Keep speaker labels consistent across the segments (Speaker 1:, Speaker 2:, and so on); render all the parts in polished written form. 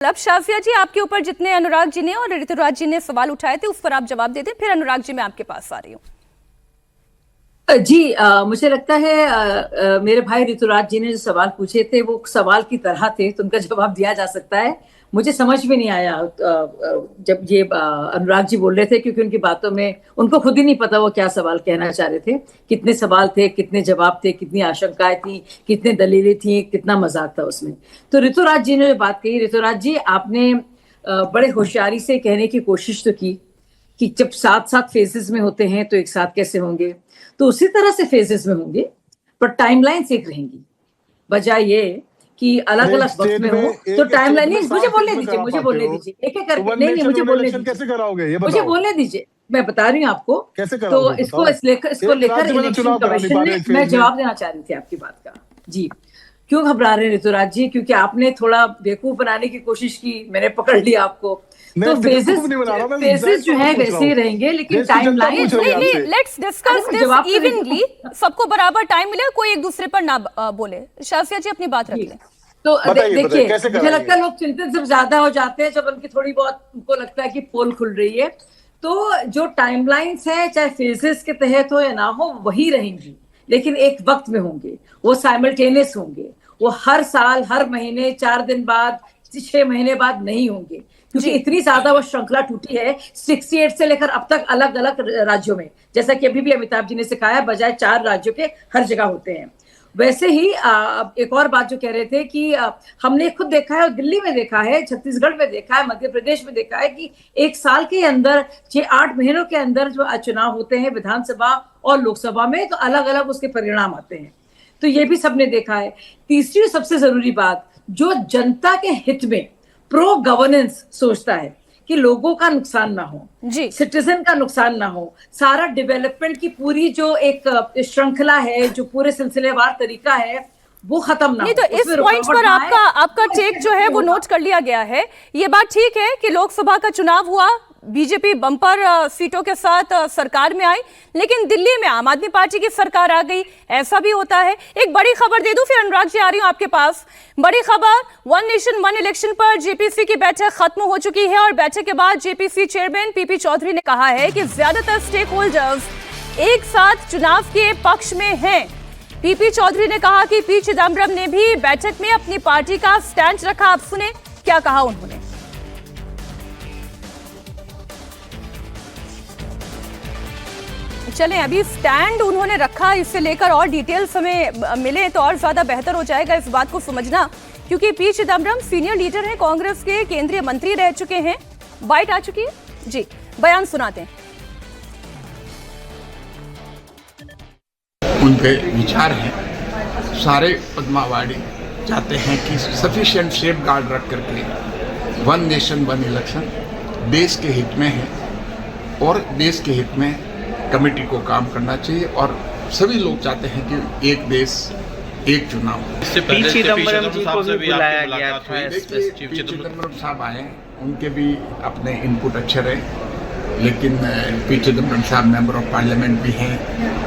Speaker 1: अब शाफिया जी, आपके ऊपर जितने अनुराग जी ने और ऋतुराज जी ने सवाल उठाए थे उस पर आप जवाब दे दें, फिर अनुराग जी मैं आपके पास आ रही हूँ।
Speaker 2: जी, मुझे लगता है मेरे भाई ऋतुराज जी ने जो सवाल पूछे थे वो सवाल की तरह थे, तो उनका जवाब दिया जा सकता है। मुझे समझ में नहीं आया जब ये अनुराग जी बोल रहे थे, क्योंकि उनकी बातों में उनको खुद ही नहीं पता वो क्या सवाल कहना चाह रहे थे। कितने सवाल थे, कितने जवाब थे, कितनी आशंकाएं थी, कितने दलीलें थी, कितना मजाक था उसमें। तो ऋतुराज जी ने जो बात कही, ऋतुराज जी आपने बड़े होशियारी से कहने की कोशिश तो की कि जब साथ साथ फेजेस में होते हैं तो एक साथ कैसे होंगे, तो उसी तरह से फेजेस में होंगे, पर टाइमलाइंस एक रहेंगी। बजाय ये कि अलग अलग वक्त में हो तो टाइमलाइन नहीं। मुझे बोलने दीजिए, मुझे बोलने दीजिए, एक एक करके। नहीं, मुझे बोलने दीजिए,
Speaker 3: कैसे कराओगे ये बताओ।
Speaker 2: मुझे बोलने दीजिए, मैं बता रही हूँ आपको
Speaker 3: कैसे
Speaker 2: तो
Speaker 3: कराओगे,
Speaker 2: इसको लेकर इलेक्शन कमीशन ने, मैं जवाब देना चाह रही थी आपकी बात का। जी, क्यों घबरा रहे हैं ऋतुराज जी? क्योंकि आपने थोड़ा बेवकूफ बनाने की कोशिश की, मैंने पकड़ लिया आपको। तो फेजेस जो है वैसे ही रहेंगे, लेकिन timeline
Speaker 1: let's discuss this evenly, सबको बराबर टाइम मिले, कोई एक दूसरे पर ना बोले। शाफिया जी अपनी बात रख लें।
Speaker 2: तो देखिए, मुझे लगता है लोग चिंतित जब ज्यादा हो जाते हैं, जब उनकी थोड़ी बहुत उनको लगता है कि पोल खुल रही है, तो जो टाइमलाइंस है चाहे फेजेस के तहत हो या ना हो वही रहेंगी, लेकिन एक वक्त में होंगे, वो साइमल्टेनियस होंगे, वो हर साल, हर महीने, 4 दिन बाद, 6 महीने बाद नहीं होंगे, क्योंकि इतनी ज्यादा वो श्रृंखला टूटी है 68 से लेकर अब तक अलग अलग राज्यों में। जैसा कि अभी भी अमिताभ जी ने सिखाया, बजाय 4 राज्यों के हर जगह होते हैं। वैसे ही एक और बात जो कह रहे थे कि हमने खुद देखा है, और दिल्ली में देखा है, छत्तीसगढ़ में देखा है, मध्य प्रदेश में देखा है कि एक साल के अंदर 6-8 महीनों के अंदर जो चुनाव होते हैं विधानसभा और लोकसभा में, तो अलग अलग उसके परिणाम आते हैं। तो ये भी सबने देखा है। तीसरी सबसे जरूरी बात, जो जनता के हित में प्रो गवर्नेंस सोचता है कि लोगों का नुकसान ना हो, सिटीजन का नुकसान ना हो, सारा डेवलपमेंट की पूरी जो एक श्रृंखला है, जो पूरे सिलसिलेवार तरीका है, वो खत्म ना हो।
Speaker 1: तो इस पॉइंट पर आपका टेक जो है वो नोट कर लिया गया है। ये बात ठीक है कि लोकसभा का चुनाव हुआ, बीजेपी बम्पर सीटों के साथ सरकार में आई, लेकिन दिल्ली में आम आदमी पार्टी की सरकार आ गई, ऐसा भी होता है। एक बड़ी खबर दे दूं, फिर अनुराग जी आ रही हूं आपके पास। बड़ी खबर, वन नेशन वन इलेक्शन पर जेपीसी की बैठक खत्म हो चुकी है और बैठक के बाद जेपीसी चेयरमैन पीपी चौधरी ने कहा है कि ज्यादातर स्टेक होल्डर्स एक साथ चुनाव के पक्ष में हैं। पीपी चौधरी ने कहा कि पी चिदम्बरम ने भी बैठक में अपनी पार्टी का स्टैंड रखा। आप सुने क्या कहा उन्होंने। चलें, अभी स्टैंड उन्होंने रखा, इससे लेकर और डिटेल्स हमें मिले तो और ज्यादा बेहतर हो जाएगा इस बात को समझना, क्योंकि पी चिदम्बरम सीनियर लीडर हैं, कांग्रेस के केंद्रीय मंत्री रह चुके हैं। बाइट आ चुकी है जी, बयान सुनाते हैं।
Speaker 4: उनके विचार हैं, सारे पद्मावाड़ी चाहते हैं कि सफिशिएंट सेफ गार्ड रख करके वन नेशन वन इलेक्शन देश के हित में है और देश के हित में कमेटी को काम करना चाहिए, और सभी लोग चाहते हैं कि एक देश एक चुनाव।
Speaker 5: इससे पहले चिदम्बरम जी को भी बुलाया गया था।
Speaker 4: चिदम्बरम साहब आए, उनके भी अपने इनपुट अच्छे रहे, लेकिन पी चिदम्बरम साहब मेंबर ऑफ पार्लियामेंट भी हैं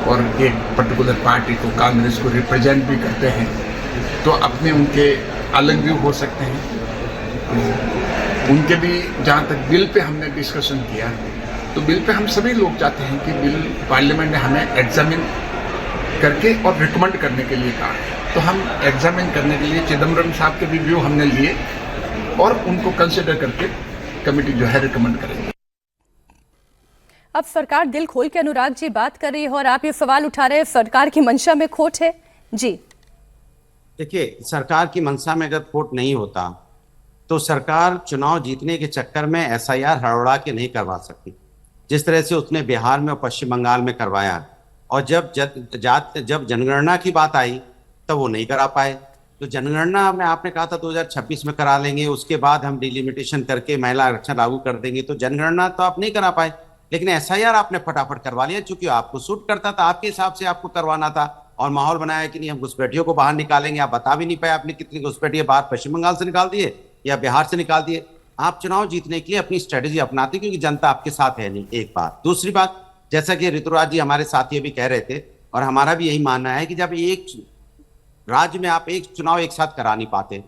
Speaker 4: और एक पर्टिकुलर पार्टी को, कांग्रेस को रिप्रेजेंट भी करते हैं, तो अपने उनके अलग व्यू हो सकते हैं। तो उनके भी, जहाँ तक बिल पे हमने डिस्कशन किया, तो बिल पे हम सभी लोग चाहते हैं कि बिल पार्लियामेंट ने हमें एग्जामिन करके और रिकमेंड करने के लिए कहा है, तो हम एग्जामिन करने के लिए चिदम्बरम साहब के भी व्यू हमने लिए और उनको कंसिडर करके कमेटी जो है रिकमेंड करेगी।
Speaker 1: अब सरकार दिल खोल के अनुराग जी बात कर रही है और आप ये सवाल उठा रहे हैं सरकार की मंशा में खोट है। जी
Speaker 6: देखिए, सरकार की मंशा में अगर खोट नहीं होता तो सरकार चुनाव जीतने के चक्कर में एसआईआर हड़बड़ा के नहीं करवा सकती, जिस तरह से उसने बिहार में और पश्चिम बंगाल में करवाया। और जब जनगणना की बात आई तब वो नहीं करा पाए। तो जनगणना में आपने कहा था 2026 में करा लेंगे, उसके बाद हम डिलिमिटेशन करके महिला आरक्षण लागू कर देंगे, तो जनगणना तो आप नहीं करा पाए, लेकिन एसआईआर आपने फटाफट करवा लिया, चूंकि आपको सूट करता था, आपके हिसाब से आपको करवाना था, और माहौल बनाया कि नहीं हम घुसपैठियों को बाहर निकालेंगे। आप बता भी नहीं पाए आपने कितनी घुसपैठियां बाहर पश्चिम बंगाल से निकाल दिए या बिहार से निकाल दिए। आप चुनाव जीतने के लिए अपनी स्ट्रेटेजी अपनाते क्योंकि जनता आपके साथ है नहीं, एक बात। दूसरी बात, जैसा कि ऋतुराज जी हमारे साथी भी कह रहे थे और हमारा भी यही मानना है कि जब एक राज्य में आप एक चुनाव एक साथ करा नहीं पाते,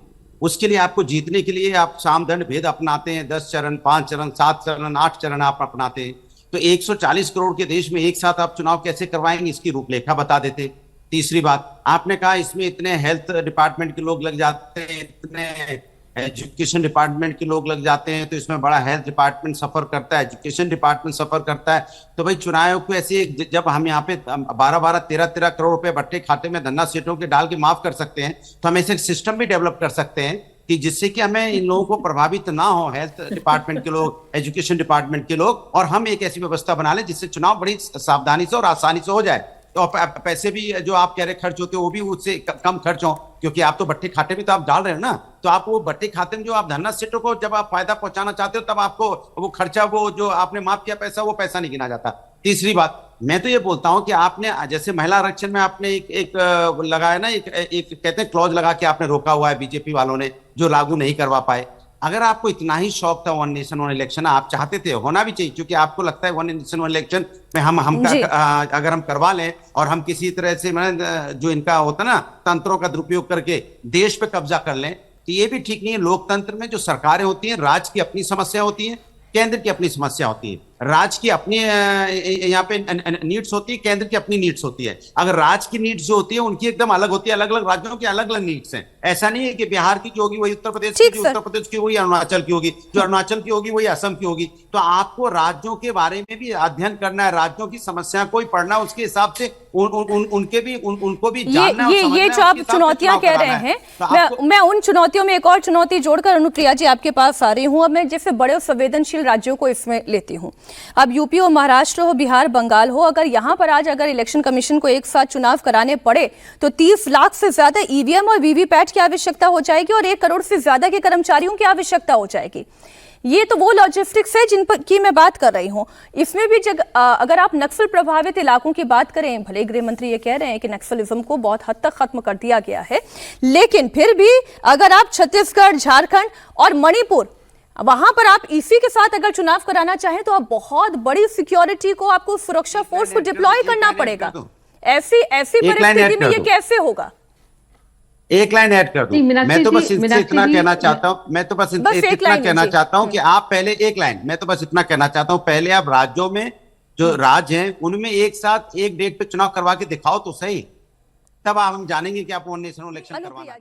Speaker 6: उसके लिए आपको जीतने के लिए आप सामदंड भेद अपनाते हैं, 10 चरण, 5 चरण, 7 चरण, 8 चरण आप अपनाते हैं। तो 140 करोड़ के देश में एक साथ आप चुनाव कैसे करवाएंगे, इसकी रूपरेखा बता देते। तीसरी बात, आपने कहा इसमें इतने हेल्थ डिपार्टमेंट के लोग लग जाते हैं, इतने एजुकेशन डिपार्टमेंट के लोग लग जाते हैं, तो इसमें बड़ा हेल्थ डिपार्टमेंट सफर करता है, एजुकेशन डिपार्टमेंट सफर करता है। तो भाई चुनाव को ऐसे, जब हम यहाँ पे 12-12, 13-13 करोड़ रुपए भट्टे खाते में धन्ना सीटों के डाल के माफ कर सकते हैं, तो हम ऐसे सिस्टम भी डेवलप कर सकते हैं कि जिससे कि हमें इन लोगों को प्रभावित ना हो, हेल्थ डिपार्टमेंट के लोग, एजुकेशन डिपार्टमेंट के लोग, और हम एक ऐसी व्यवस्था बना लें जिससे चुनाव बड़ी सावधानी से और आसानी से हो जाए। तो पैसे भी जो आप कह रहे खर्च होते हैं वो भी उससे कम खर्च हो, क्योंकि आप तो भट्टे खाते में तो आप डाल रहे हो ना, तो आप वो भट्टे खाते में जो आप धन्ना सीटों को जब आप फायदा पहुंचाना चाहते हो, तब आपको वो खर्चा, वो जो आपने माफ किया पैसा, वो पैसा नहीं गिना जाता। तीसरी बात, मैं तो ये बोलता हूं कि आपने जैसे महिला आरक्षण में आपने एक लगाया ना, एक कहते हैं क्लॉज लगा के आपने रोका हुआ है बीजेपी वालों ने, जो लागू नहीं करवा पाए। अगर आपको इतना ही शौक था वन नेशन वन इलेक्शन, आप चाहते थे, होना भी चाहिए, क्योंकि आपको लगता है वन नेशन वन इलेक्शन में अगर हम करवा लें और हम किसी तरह से जो इनका होता ना तंत्रों का दुरुपयोग करके देश पे कब्जा कर लें, तो ये भी ठीक नहीं है। लोकतंत्र में जो सरकारें होती हैं, राज्य की अपनी समस्या होती है, केंद्र की अपनी समस्या होती है। राज्य की अपनी यहाँ पे नीड्स होती है, केंद्र की अपनी नीड्स होती है। अगर राज्य की नीड्स जो होती है उनकी एकदम अलग होती है, अलग अलग राज्यों की अलग अलग नीड्स हैं। ऐसा नहीं है कि बिहार की होगी वही उत्तर प्रदेश की, उत्तर प्रदेश की वही अरुणाचल की होगी, जो अरुणाचल की होगी वही असम की होगी। तो आपको राज्यों के बारे में भी अध्ययन करना है, राज्यों की समस्या को ही पढ़ना, उसके हिसाब से उनको भी जानना है।
Speaker 1: ये जो आप चुनौतियां कह रहे हैं, मैं उन चुनौतियों में एक और चुनौती जोड़कर अनुप्रिया जी आपके पास आ रही हूं। अब मैं जैसे बड़े और संवेदनशील राज्यों को इसमें लेती हूं, अब यूपी हो, महाराष्ट्र हो, बिहार, बंगाल हो, अगर यहां पर आज अगर इलेक्शन कमीशन को एक साथ चुनाव कराने पड़े तो 30 लाख से ज्यादा ईवीएम और वीवीपैट की आवश्यकता हो जाएगी और 1 करोड़ से ज्यादा के कर्मचारियों की आवश्यकता हो जाएगी। ये तो वो लॉजिस्टिक्स है जिन पर की मैं बात कर रही हूं। इसमें भी अगर आप नक्सल प्रभावित इलाकों की बात करें, भले गृह मंत्री ये कह रहे हैं कि नक्सलिज्म को बहुत हद तक खत्म कर दिया गया है, लेकिन फिर भी अगर आप छत्तीसगढ़, झारखंड और मणिपुर, वहां पर आप इसी के साथ अगर चुनाव कराना चाहें तो आप बहुत बड़ी सिक्योरिटी को, आपको सुरक्षा फोर्स को डिप्लॉय करना पड़ेगा। ऐसी परिस्थिति में ये कैसे होगा?
Speaker 6: एक लाइन ऐड कर दूं। मैं तो बस इतना कहना चाहता हूं, इतना कहना चाहता हूं कि आप पहले एक लाइन, मैं तो बस इतना कहना चाहता हूं, पहले आप राज्यों में जो राज्य हैं उनमें एक साथ एक डेट पे चुनाव करवा के दिखाओ तो सही, तब हम जानेंगे कि आप वन नेशन इलेक्शन करवाना।